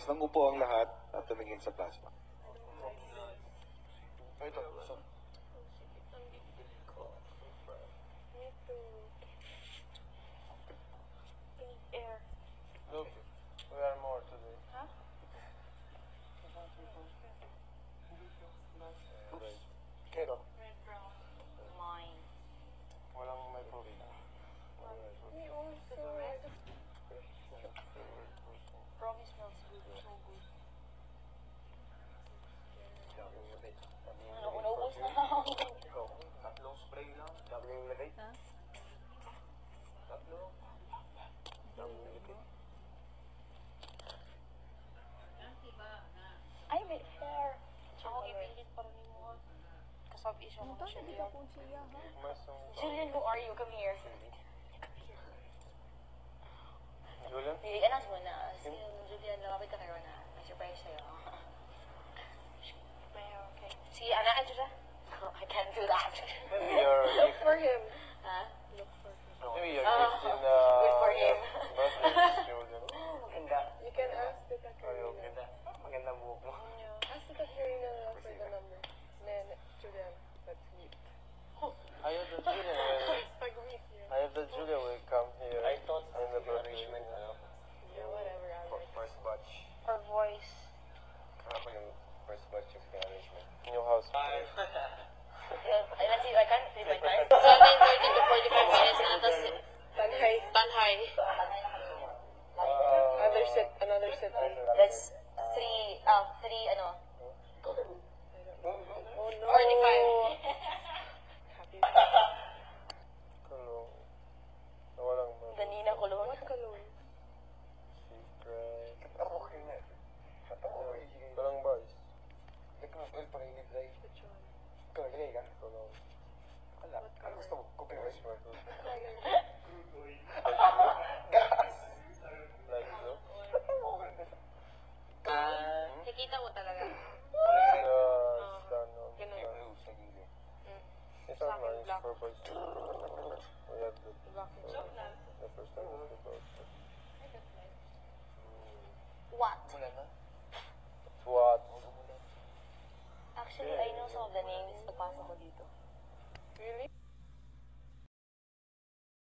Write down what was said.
guys, nangupo ang lahat at tumingin sa plasma. Ito. Air. Look, we are more today. Huh? Kero. Red, brown. Mine. Walang may protein. Me also. Red. Probably smells good. So good. Ano, naubos na ako. Tatlong spray lang. Dami yung lagay. Ha? Tatlo. Dami yung lagay. Ay, may hair. Ako ipilit pa rin mo. Kasabi siya mo siya diyan. Julian, who are you? Come here. Julian? I-announce mo na. Si Julian, lumapit ka kayo na. May surprise sa'yo. Okay. Si Ana, ito siya? I can't do that. Maybe your for him. Ha? Look for him. Maybe your gift in Good for him. birthday, Julian. Maganda. You can ask the Ayaw, Takarina. maganda buhok mo. Ask the Takarina for the number. Then, Julian, let's meet. Ayaw the Julian. Pag-meet niya. Ayaw the Julian will come here. I thought in the birthday. Yeah, whatever, Alex. First batch. Her voice. Ako yung first batch yung arrangement. New house. Let's see, I can't see my time. 7:30 to 45 minutes na. Tapos, Tanhay. Tanhay. Another set. That's three, ano? Oh no. 45. Happy. Kulong. Nawalang mo. Danina Colon. What cologne? Secret. Okay na. Walang bars. Which one? Kulong. Ano gusto mo? Copyright mo. Like blue? Nakikita mo talaga. It's not nice for boys. We have the first time we both. What? What? Actually, I know some of the names pagpasok ko dito. Really?